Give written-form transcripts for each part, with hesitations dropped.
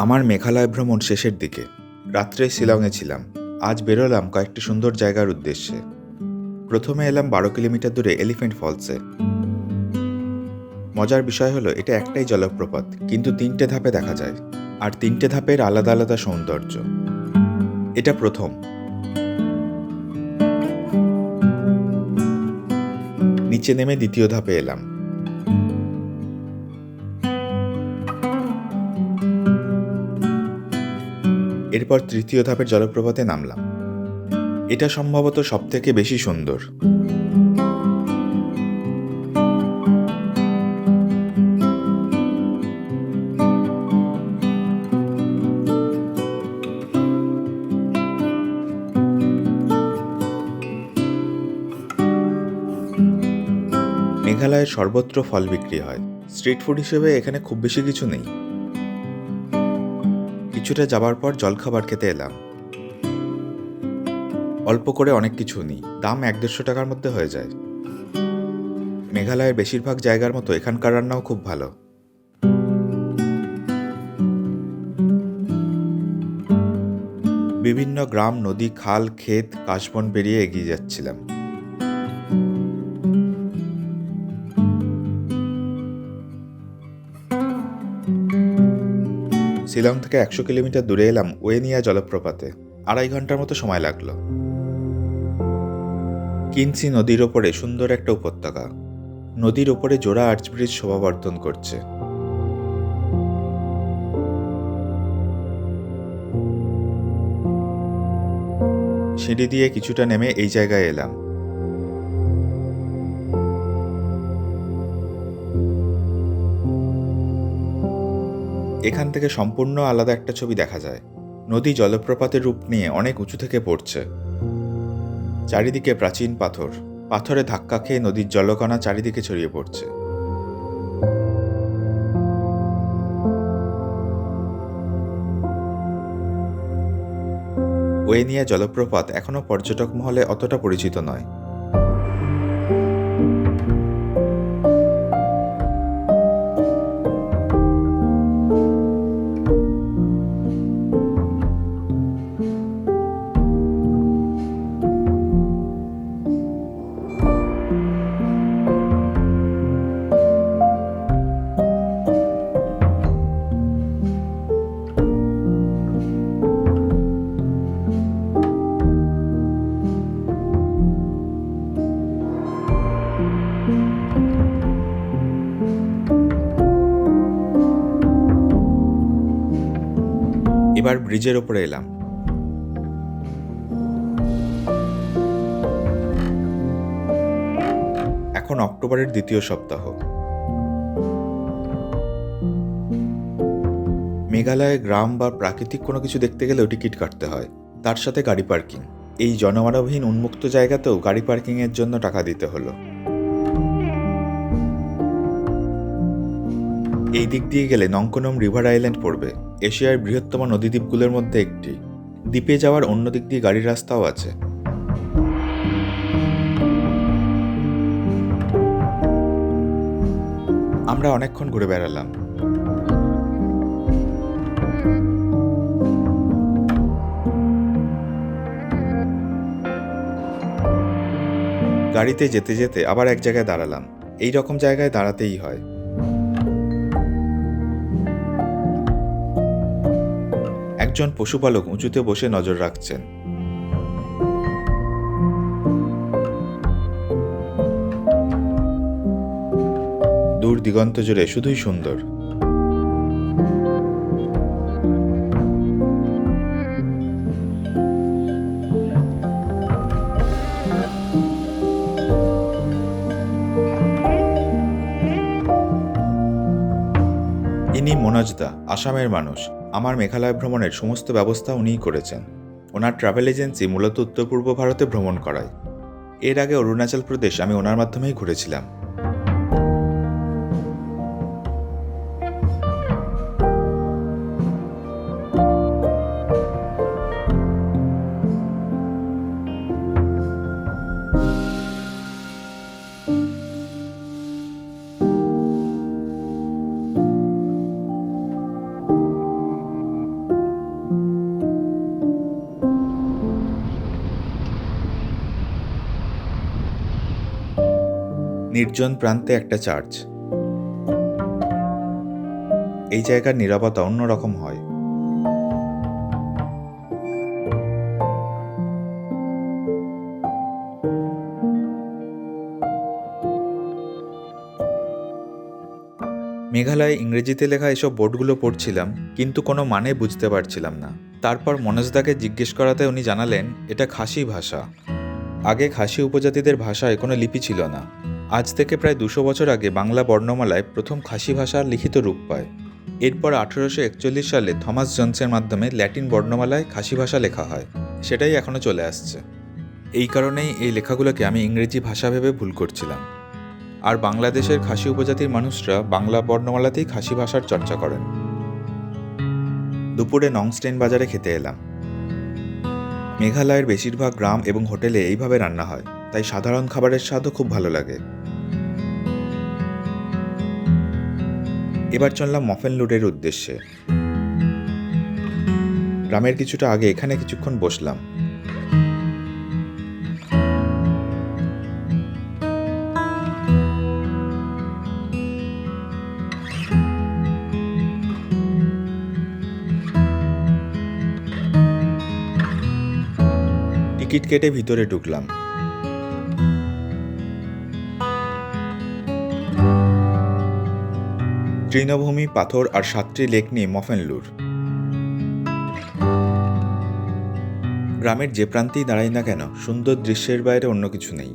আমার মেঘালয় ভ্রমণ শেষের দিকে। রাত্রে শিলংয়ে ছিলাম। আজ বেরোলাম কয়েকটি সুন্দর জায়গার উদ্দেশ্যে। প্রথমে এলাম 12 কিলোমিটার দূরে এলিফ্যান্ট ফলসে। মজার বিষয় হলো এটা একটাই জলপ্রপাত, কিন্তু 3টে ধাপে দেখা যায়, আর 3টে ধাপের আলাদা আলাদা সৌন্দর্য। এটা প্রথম। নিচে নেমে দ্বিতীয় ধাপে এলাম। এরপর তৃতীয় ধাপের জলপ্রপাতে নামলাম। এটা সম্ভবত সবথেকে বেশি সুন্দর। মেঘালয়ের সর্বত্র ফল বিক্রি হয়। স্ট্রিট ফুড হিসেবে এখানে খুব বেশি কিছু নেই। কিছুটা যাবার পর জলখাবার খেতে এলাম। অল্প করে অনেক কিছু নিই, দাম 100-150 টাকার মধ্যে হয়ে যায়। মেঘালয়ের বেশিরভাগ জায়গার মতো এখানকার রান্নাও খুব ভালো। বিভিন্ন গ্রাম, নদী, খাল, ক্ষেত, কাশবন পেরিয়ে এগিয়ে যাচ্ছিলাম। শিলং থেকে 100 কিলোমিটার দূরে এলাম ওয়েনিয়া জলপ্রপাতে। 2.5 ঘন্টার মতো সময় লাগলো। কিনসি নদীর ওপরে সুন্দর একটা উপত্যকা। নদীর ওপরে জোড়া আর্চ ব্রিজ শোভাবর্ধন করছে। সিঁড়ি দিয়ে কিছুটা নেমে এই জায়গায় এলাম। এখান থেকে সম্পূর্ণ আলাদা একটা ছবি দেখা যায়। নদী জলপ্রপাতের রূপ নিয়ে অনেক উঁচু থেকে পড়ছে। চারিদিকে প্রাচীন পাথর। পাথরে ধাক্কা খেয়ে নদীর জলকণা চারিদিকে ছড়িয়ে পড়ছে। ওয়েনিয়া জলপ্রপাত এখনও পর্যটক মহলে অতটা পরিচিত নয়। এবার ব্রিজের ওপরে এলাম। এখন অক্টোবরের দ্বিতীয় সপ্তাহ। মেঘালয়ে গ্রাম বা প্রাকৃতিক কোনো কিছু দেখতে গেলেও টিকিট কাটতে হয়, তার সাথে গাড়ি পার্কিং। এই জনমানবহীন উন্মুক্ত জায়গাতেও গাড়ি পার্কিংয়ের জন্য টাকা দিতে হলো। এই দিক দিয়ে গেলে নংকোনম রিভার আইল্যান্ড পড়বে, এশিয়ার বৃহত্তম নদীদ্বীপগুলোর মধ্যে একটি। দ্বীপে যাওয়ার অন্য দিক দিয়ে গাড়ির রাস্তাও আছে। আমরা অনেকক্ষণ ঘুরে বেড়ালাম। গাড়িতে যেতে যেতে আবার এক জায়গায় দাঁড়ালাম। এই রকম জায়গায় দাঁড়াতেই হয়। একজন পশুপালক উঁচুতে বসে নজর রাখছেন। দূর দিগন্ত জুড়ে শুধুই সুন্দর। ইনি মনোজ দা, আসামের মানুষ। আমার মেঘালয় ভ্রমণের সমস্ত ব্যবস্থা উনিই করেছেন। ওনার ট্রাভেল এজেন্সি মূলত উত্তর পূর্ব ভারতে ভ্রমণ করায়। এর আগে অরুণাচল প্রদেশ আমি ওনার মাধ্যমেই ঘুরেছিলাম। নির্জন প্রান্তে একটা চার্চ। এই জায়গার নীরবতা অন্যরকম হয়। মেঘালয়ে ইংরেজিতে লেখা এসব বোর্ডগুলো পড়ছিলাম, কিন্তু কোনো মানে বুঝতে পারছিলাম না। তারপর মনোজদাকে জিজ্ঞেস করাতে উনি জানালেন এটা খাসি ভাষা। আগে খাসি উপজাতিদের ভাষায় কোনো লিপি ছিল না। আজ থেকে প্রায় 200 বছর আগে বাংলা বর্ণমালায় প্রথম খাসি ভাষার লিখিত রূপ পায়। এরপর 1841 সালে থমাস জনসের মাধ্যমে ল্যাটিন বর্ণমালায় খাসি ভাষা লেখা হয়। সেটাই এখনও চলে আসছে। এই কারণেই এই লেখাগুলোকে আমি ইংরেজি ভাষা ভেবে ভুল করছিলাম। আর বাংলাদেশের খাসি উপজাতির মানুষরা বাংলা বর্ণমালাতেই খাসি ভাষার চর্চা করেন। দুপুরে নংস্টেন বাজারে খেতে এলাম। মেঘালয়ের বেশিরভাগ গ্রাম এবং হোটেলে এইভাবে রান্না হয়, তাই সাধারণ খাবারের স্বাদও খুব ভালো লাগে। এবার চললাম মফেনলুডের উদ্দেশ্যে। গ্রামের কিছুটা আগে এখানে কিছুক্ষণ বসলাম। টিকিট কেটে ভিতরে ঢুকলাম। তৃণভূমি, পাথর আর 7টি লেক নিয়ে মফেনলুর। গ্রামের যে প্রান্তেই দাঁড়াই না কেন, সুন্দর দৃশ্যের বাইরে অন্য কিছু নেই।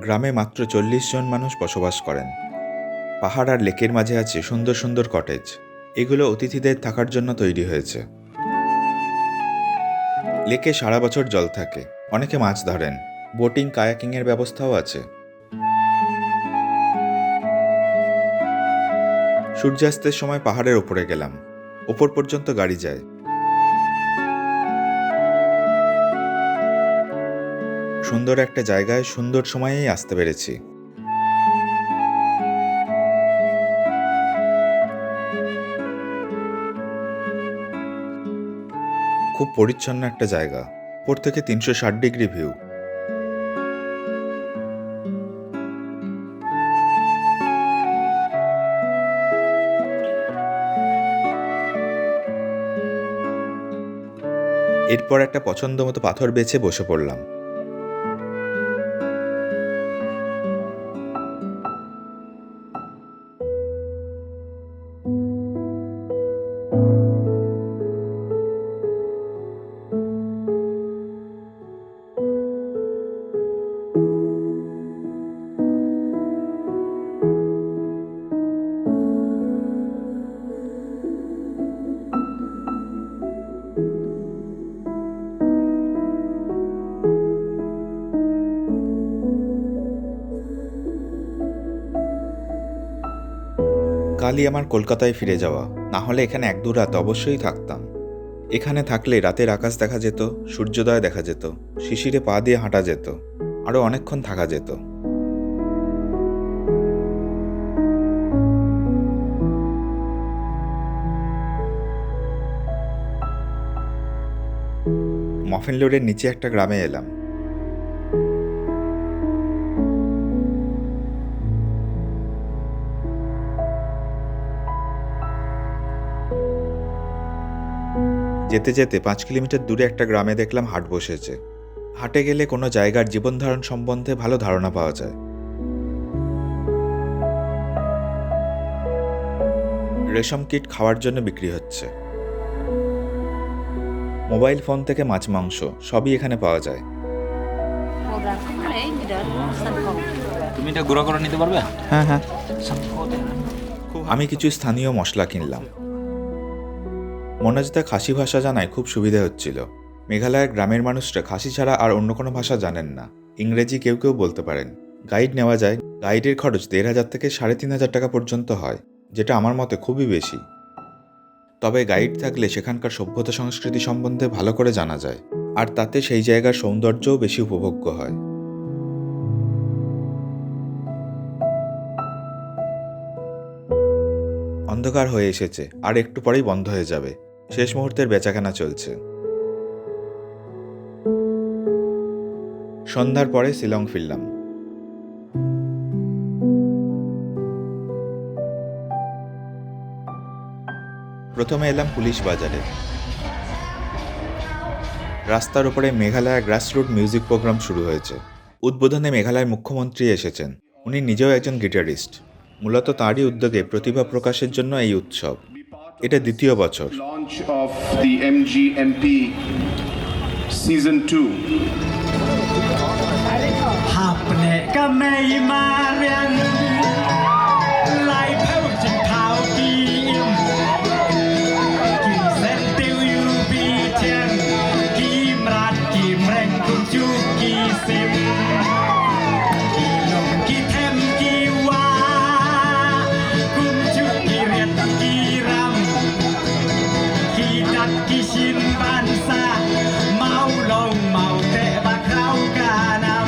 গ্রামে মাত্র 40 জন মানুষ বসবাস করেন। পাহাড় আর লেকের মাঝে আছে সুন্দর সুন্দর কটেজ। এগুলো অতিথিদের থাকার জন্য তৈরি হয়েছে। লেকে সারা বছর জল থাকে। অনেকে মাছ ধরেন। বোটিং, কায়াকিং এর ব্যবস্থাও আছে। সূর্যাস্তের সময় পাহাড়ের ওপরে গেলাম। ওপর পর্যন্ত গাড়ি যায়। সুন্দর একটা জায়গায় সুন্দর সময়েই আসতে পেরেছি। খুব পরিচ্ছন্ন একটা জায়গা। উপর থেকে 360 ডিগ্রি ভিউ। এরপর একটা পছন্দ মতো পাথর বেছে বসে পড়লাম। কালই আমার কলকাতায় ফিরে যাওয়া, না হলে এখানে 1-2 রাত অবশ্যই থাকতাম। এখানে থাকলে রাতের আকাশ দেখা যেত, সূর্যোদয় দেখা যেত, শিশিরে পা দিয়ে হাঁটা যেত, আরও অনেকক্ষণ থাকা যেত। মফেনলুরের নিচে একটা গ্রামে এলাম। যেতে যেতে 5 কিলোমিটার দূরে একটা গ্রামে দেখলাম হাট বসেছে। হাটে গেলে কোনো জায়গার জীবনধারণ সম্বন্ধে ভালো ধারণা পাওয়া যায়। রেশম কিট খাওয়ার জন্য বিক্রি হচ্ছে। মোবাইল ফোন থেকে মাছ, মাংস সবই এখানে পাওয়া যায়। তুমি এটা গুঁড়ো করে নিতে পারবে? হ্যাঁ। আমি কিছু স্থানীয় মশলা কিনলাম। মনোজদা খাসি ভাষা জানায় খুব সুবিধা হচ্ছিল। মেঘালয়ের গ্রামের মানুষরা খাসি ছাড়া আর অন্য কোনো ভাষা জানেন না। ইংরেজি কেউ কেউ বলতে পারেন। গাইড নেওয়া যায়। গাইডের খরচ 1,500 থেকে 3,500 টাকা পর্যন্ত হয়, যেটা আমার মতে খুবই বেশি। তবে গাইড থাকলে সেখানকার সভ্যতা সংস্কৃতি সম্বন্ধে ভালো করে জানা যায়, আর তাতে সেই জায়গার সৌন্দর্যও বেশি উপভোগ্য হয়। অন্ধকার হয়ে এসেছে, আর একটু পরেই বন্ধ হয়ে যাবে। শেষ মুহূর্তের বেচাকেনা চলছে। সন্ধ্যার পরে শিলং ফিরলাম। প্রথমে এলাম পুলিশ বাজারে। রাস্তার উপরে মেঘালয় গ্রাসরুট মিউজিক প্রোগ্রাম শুরু হয়েছে। উদ্বোধনে মেঘালয়ের মুখ্যমন্ত্রী এসেছেন। উনি নিজেও একজন গিটারিস্ট। মূলত তাঁরই উদ্যোগে প্রতিভা প্রকাশের জন্য এই উৎসব। এটা দ্বিতীয় বছর। Launch of the MGMP Season 2. Hapne kamay marian lai phao chinh thao kim kim sen tiêu yu bi chen kim rat kim reng kum chu ki sim ki lom ki them ki wa kum chu ki riat ki ram ki dat ki shin ban sa mau long mau te ba khao ka nam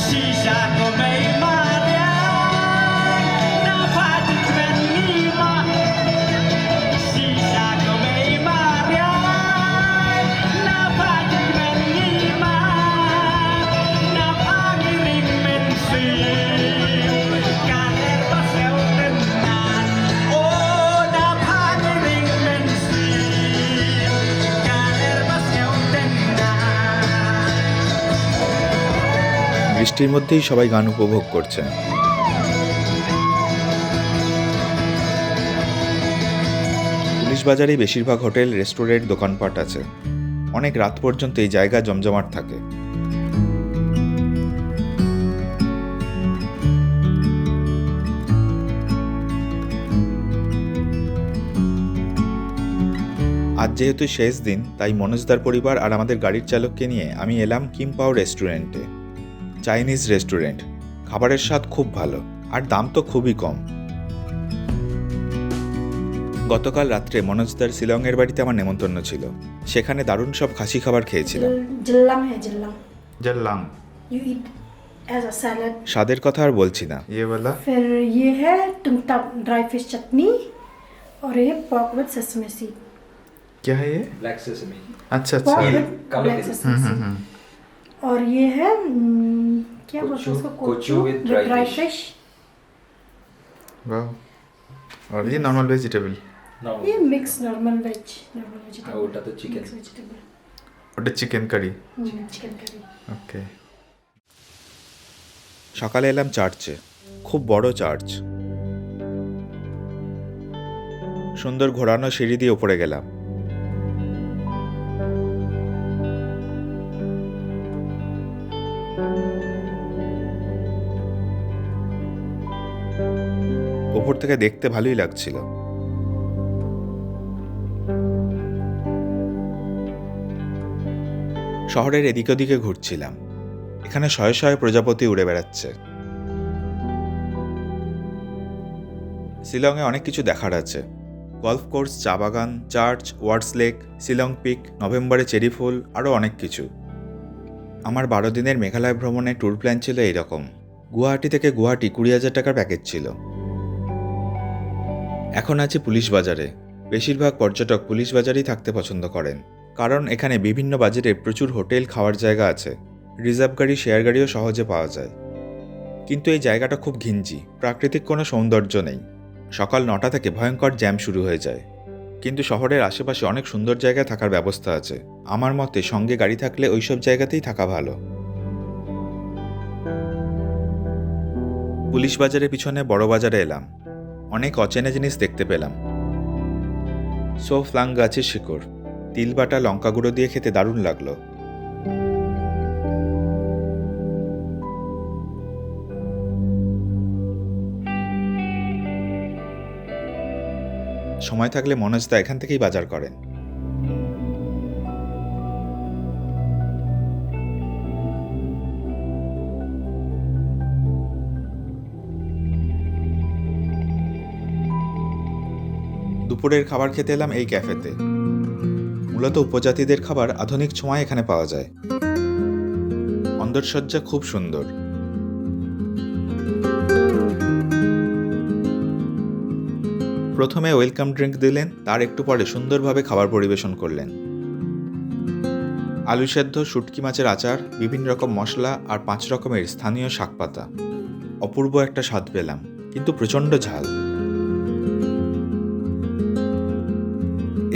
Shisha ko may marian na pati kwen ni ma Shisha ko may marian na pati kwen ni ma na pagiring men si kaner pa sel ten nan oh na pagiring men si kaner pa sel ten nan বৃষ্টির মধ্যেই সবাই গান উপভোগ করছেন। Police বাজারেই বেশিরভাগ hotel, restaurant, দোকানপাট আছে। অনেক রাত পর্যন্ত এই জায়গা জমজমাট থাকে। আজ যেহেতু শেষ দিন, তাই মনোজদার পরিবার আর আমাদের গাড়ির চালককে নিয়ে আমি এলাম কিমপাও রেস্টুরেন্টে। Chinese restaurant. খাবারের স্বাদ খুব ভালো, আর দাম তো খুবই কম। গতকাল রাত্রে মনোজদার শিলংয়ের বাড়িতে আমার নেমন্তন্ন ছিল। সেখানে দারুণ সব খাসি খাবার খেয়েছিলাম। Jellang है jellang. জাল্লাং। You eat as a salad. স্বাদের কথা আর বলছি না। ইয়ে বলা फिर ये है tumtap dry fish chutney और ये pork with sesame seed. क्या है ये? Black sesame. अच्छा Pork अच्छा। with कालो black तिल। sesame seed. और ये है क्या बोलते हैं उसको? कोचू with dry fish. fish. वाह। और ये नॉर्मल वेजिटेबल। ये mix normal veg, normal vegetable. আর ওটা তো chicken. Mix vegetable. ওটা চিকেন কারি। Chicken curry. ওকে। সকালে এলাম চার্চে। খুব বড় চার্চ। সুন্দর ঘোরানো সিঁড়ি দিয়ে উপরে গেলাম। উপর থেকে দেখতে ভালোই লাগছিল। শহরের এদিক ওদিকে ঘুরছিলাম। এখানে শয়ে শয়ে প্রজাপতি উড়ে বেড়াচ্ছে। শিলংয়ে অনেক কিছু দেখার আছে। গলফ কোর্স, চা বাগান, চার্চ, ওয়ার্ডস লেক, শিলং পিক, নভেম্বরে চেরি ফুল, আরও অনেক কিছু। আমার 12 দিনের মেঘালয় ভ্রমণে ট্যুর প্ল্যান ছিল এইরকম। গুয়াহাটি থেকে গুয়াহাটি 20,000 টাকার প্যাকেজ ছিল। এখন আছি পুলিশ বাজারে। বেশিরভাগ পর্যটক পুলিশ বাজারেই থাকতে পছন্দ করেন, কারণ এখানে বিভিন্ন বাজারে প্রচুর হোটেল, খাওয়ার জায়গা আছে। রিজার্ভ গাড়ি, শেয়ার গাড়িও সহজে পাওয়া যায়। কিন্তু এই জায়গাটা খুব ঘিঞ্জি, প্রাকৃতিক কোনো সৌন্দর্য নেই। সকাল 9টা থেকে ভয়ঙ্কর জ্যাম শুরু হয়ে যায়। কিন্তু শহরের আশেপাশে অনেক সুন্দর জায়গায় থাকার ব্যবস্থা আছে। আমার মতে সঙ্গে গাড়ি থাকলে ওইসব জায়গাতেই থাকা ভালো। পুলিশ বাজারের পিছনে বড় বাজারে এলাম। অনেক অচেনা জিনিস দেখতে পেলাম। সো ফ্লাং গাছের শিকড়, তিল বাটা, লঙ্কা গুঁড়ো দিয়ে খেতে দারুণ লাগলো। সময় থাকলে মনোজদা এখান থেকেই বাজার করেন। দুপুরের খাবার খেতে এলাম এই ক্যাফেতে। মূলত উপজাতিদের খাবার আধুনিক ছোঁয়ায় এখানে পাওয়া যায়। অন্দরসজ্জা খুব সুন্দর। প্রথমে ওয়েলকাম ড্রিঙ্ক দিলেন, তার একটু পরে সুন্দরভাবে খাবার পরিবেশন করলেন। আলু সেদ্ধ, শুটকি মাছের আচার, বিভিন্ন রকম মশলা আর 5 রকমের স্থানীয় শাকপাতা। অপূর্ব একটা স্বাদ পেলাম, কিন্তু প্রচণ্ড ঝাল।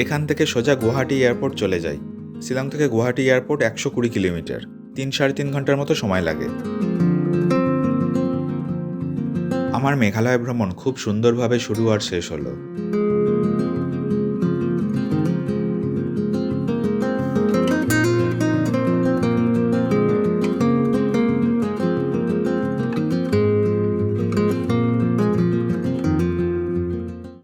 এখান থেকে সোজা গুয়াহাটি এয়ারপোর্ট চলে যাই। শিলং থেকে গুয়াহাটি এয়ারপোর্ট 120 কিলোমিটার, 3-3.5 ঘন্টার মতো সময় লাগে। আমার মেঘালয় ভ্রমণ খুব সুন্দরভাবে শুরু আর শেষ হলো।